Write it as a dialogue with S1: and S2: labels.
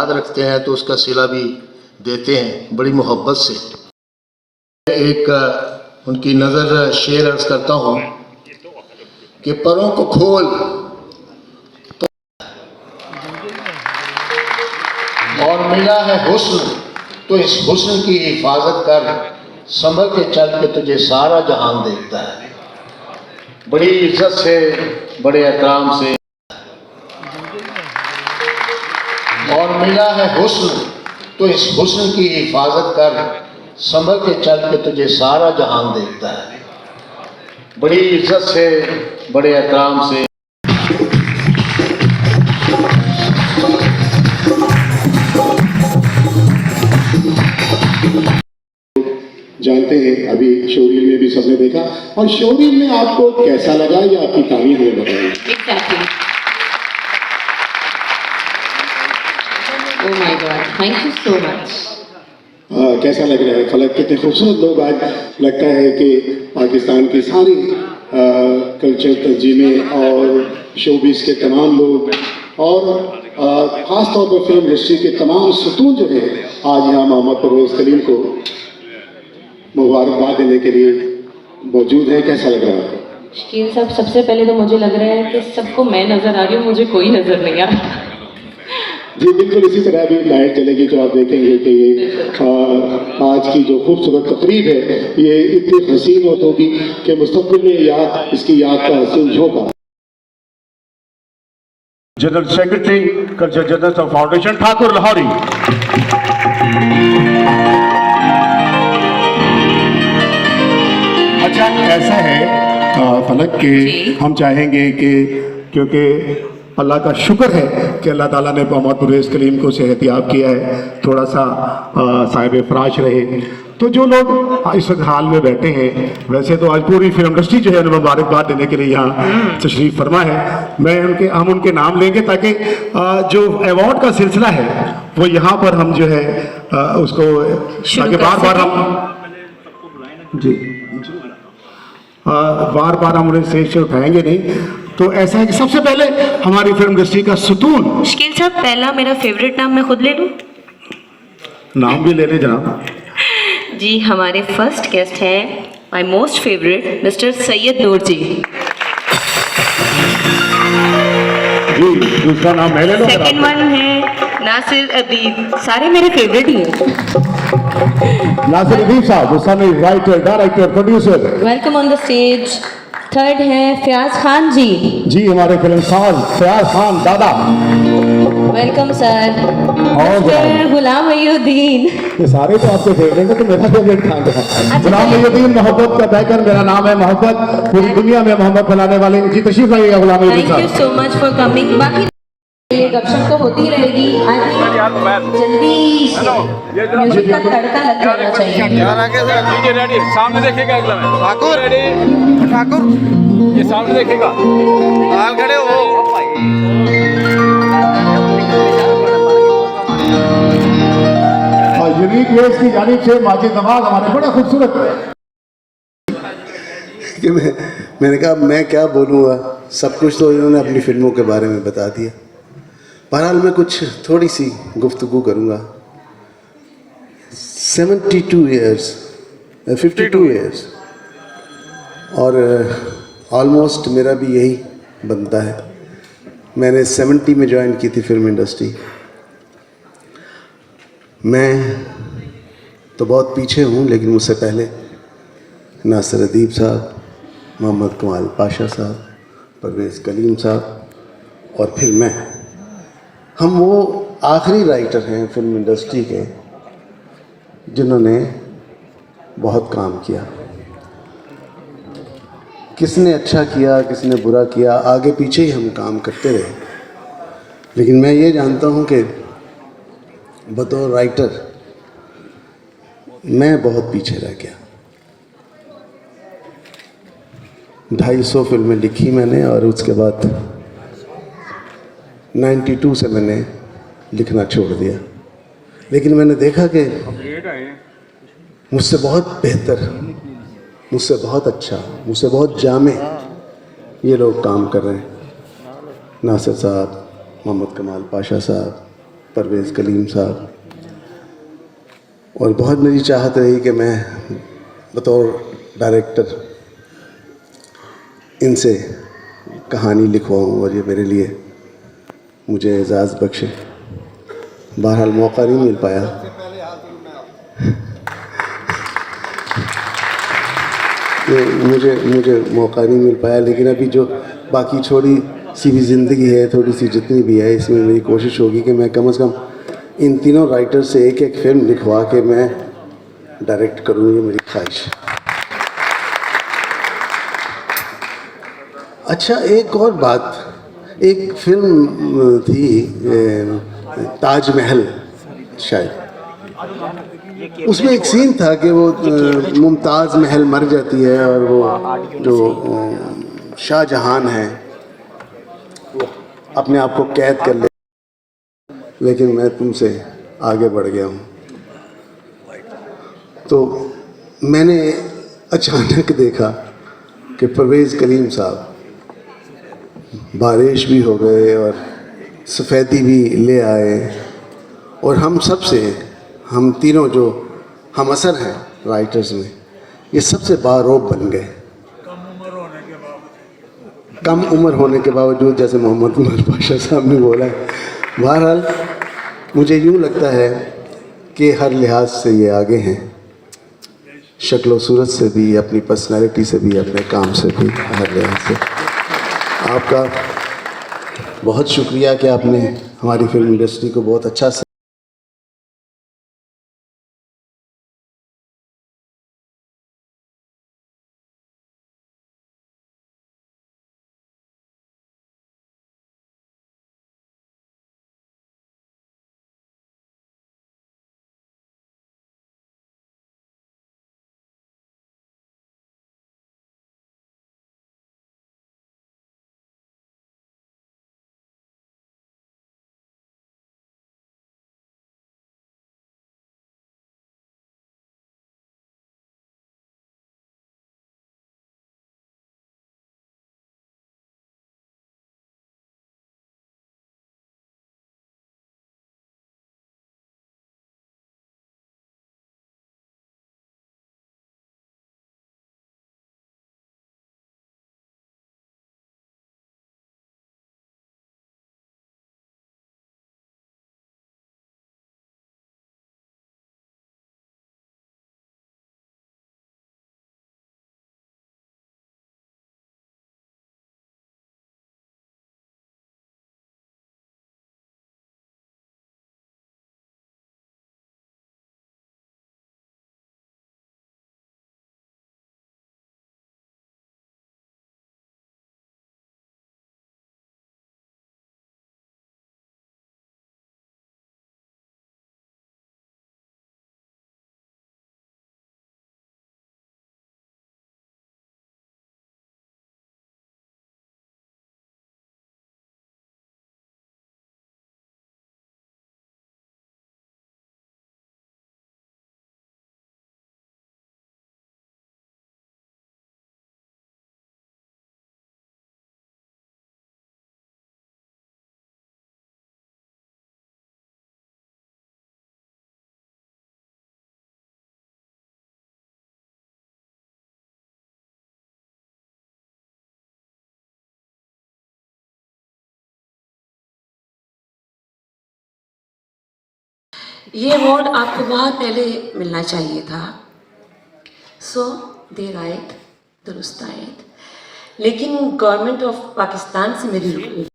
S1: याद रखते हैं तो उसका सिला भी देते हैं बड़ी मोहब्बत से। एक उनकी नज़र शेर अर्ज करता हूँ कि परों को खोल तो और मिला है हुस्न तो इस हुस्न की हिफाजत कर, संभल के चल के तुझे सारा जहान देखता है। बड़ी इज्जत से बड़े एहतराम से और मिला है हुस्न तो इस हुस्न की हिफाजत कर, संभल के चल के तुझे सारा जहान देखता है। बड़ी इज्जत से बड़े एहतराम से
S2: जानते हैं। अभी शोरील में भी सबने देखा, और शोरील में आपको कैसा लगा या आपकी तारीफ में बताइए।
S3: Exactly. Oh my God! Thank you so much.
S2: कैसा लग रहा है फलक? कितने खूबसूरत लोग आज लगता है कि पाकिस्तान की सारी कल्चर तंजीमें और शोबिस के तमाम लोग और ख़ास तौर पर फिल्म इंडस्ट्री के तमाम सतून जो है आज यहाँ मोहम्मद परवेज़ कलीम को मुबारकबाद देने के लिए मौजूद है। कैसा लग रहा है?
S3: शकील साहब, सबसे पहले तो मुझे लग रहा है कि सबको मैं नज़र आ रही हूँ, मुझे कोई नज़र नहीं आ रहा।
S2: जी बिल्कुल, इसी तरह भी लाइट चलेगी तो आप देखेंगे कि ये आज की जो खूबसूरत तकरीब है ये इतनी हसीन होगी कि मुस्तक़बिल में याद इसकी याद का हसीन झोंका।
S4: General secretary culture journalist of foundation Thakur Lahori.
S2: अच्छा, ऐसा है फलक के हम चाहेंगे कि क्योंकि अल्लाह का शुक्र है कि अल्लाह ताला ने मोहम्मद परवेज़ कलीम को सेहतियाब किया है, थोड़ा सा साहिब फराश रहे, तो जो लोग इस वक्त हाल में बैठे हैं, वैसे तो आज पूरी फिल्म इंडस्ट्री जो है मुबारकबाद देने के लिए यहाँ तशरीफ़ फरमा है। हम उनके नाम लेंगे ताकि जो अवार्ड का सिलसिला है वो यहाँ पर हम जो है उसको ताकि बार बार हम उन्हें स्टेज से उठाएंगे नहीं। तो ऐसा है कि सबसे पहले हमारी फिल्म इंडस्ट्री का सुतून।
S3: शकील साहब, पहला मेरा फेवरेट नाम मैं खुद ले लूँ?
S2: नाम भी ले लें जनाब।
S3: जी, हमारे फर्स्ट गेस्ट हैं my most favourite mister Syed Noor ji.
S2: जी, दूसरा नाम मैं ले लूँ?
S3: सेकंड वन है नासिर अदीब। सारे मेरे फेवरेट ही हैं।
S2: नासिर अदीब साहब, उस समय writer, director, producer.
S3: Welcome on the stage. Third है फयाज खान जी।
S2: जी, हमारे फिल्मसाज फयाज खान दादा।
S3: Welcome sir.
S2: और
S3: गुलाम महीउद्दीन।
S2: ये सारे तो आपके फेवरेट हैं, तो मेरा फेवरेट खान था गुलाम महीउद्दीन। मोहब्बत का बैकर, मेरा नाम है मोहब्बत, पूरी दुनिया में मोहब्बत फैलाने वाले। जी, तशरीफ लाइएगा गुलाम महीउद्दीन साहब।
S3: Thank you so much for coming. बाकी ये गपशप तो होती रहेगी। आई थिंक जल्दी से म्यूजिक का तड़का लग जाना चाहिए।
S5: यार आगे से डीजे रेडी, सामने देखेगा अगला में। ठाकुर रेडी, ठाकुर ये सामने देखेगा। हाल खड़े हो।
S2: और यूनिक वेज की जानिब से माजिद नवाज हमारे बड़ा खूबसूरत।
S6: कि मैंने कहा मैं क्या बोलूँगा, सब कुछ तो इन्होंने अपनी फिल्मों के बारे में बता दिया। बहरहाल मैं कुछ थोड़ी सी गुफ्तगू करूँगा। 72 ईयर्स, 52 ईयर्स, और ऑलमोस्ट मेरा भी यही बनता है। मैंने 70 में ज्वाइन की थी फिल्म इंडस्ट्री। मैं तो बहुत पीछे हूँ, लेकिन मुझसे पहले नासिर अदीब साहब, मोहम्मद कमाल पाशा साहब, परवेज़ कलीम साहब और फिर मैं, हम वो आखिरी राइटर हैं फिल्म इंडस्ट्री के जिन्होंने बहुत काम किया। किसने अच्छा किया, किसने बुरा किया, आगे पीछे ही हम काम करते रहे। लेकिन मैं ये जानता हूँ कि बतौर राइटर मैं बहुत पीछे रह गया। 250 फिल्में लिखी मैंने, और उसके बाद 92 से मैंने लिखना छोड़ दिया। लेकिन मैंने देखा कि मुझसे बहुत बेहतर, मुझसे बहुत अच्छा, मुझसे बहुत जामे ये लोग काम कर रहे हैं। नासिर साहब, मोहम्मद कमाल पाशा साहब, परवेज़ कलीम साहब, और बहुत मेरी चाहत रही कि मैं बतौर डायरेक्टर इनसे कहानी लिखवाऊँ और ये मेरे लिए मुझे एजाज़ बख्शे। बहरहाल मौका नहीं मिल पाया। मुझे मौका नहीं मिल पाया, लेकिन अभी जो बाकी छोटी सी भी ज़िंदगी है, थोड़ी सी जितनी भी है, इसमें मेरी कोशिश होगी कि मैं कम से कम इन तीनों राइटर से एक एक फिल्म लिखवा के मैं डायरेक्ट करूँ, ये मेरी ख्वाहिश है। अच्छा, एक और बात, एक फिल्म थी ताजमहल, शायद उसमें एक सीन था कि वो मुमताज़ महल मर जाती है और वो जो शाहजहान है वो अपने आप को कैद कर ले, लेकिन मैं तुमसे आगे बढ़ गया हूँ। तो मैंने अचानक देखा कि परवेज़ कलीम साहब बारिश भी हो गए और सफ़ेदी भी ले आए, और हम तीनों जो हम असर हैं राइटर्स में, ये सबसे बारोब बन गए कम उम्र होने के बावजूद, जैसे मोहम्मद कमाल पाशा साहब ने बोला है। बहरहाल मुझे यूँ लगता है कि हर लिहाज से ये आगे हैं, शक्ल सूरत से भी, अपनी पर्सनैलिटी से भी, अपने काम से भी, हर लिहाज से। आपका बहुत शुक्रिया कि आपने हमारी फिल्म इंडस्ट्री को बहुत अच्छा
S7: ये अवार्ड आपको बहुत पहले मिलना चाहिए था। सो देर आयत दुरुस्त आयत, लेकिन गवर्नमेंट ऑफ पाकिस्तान से मेरी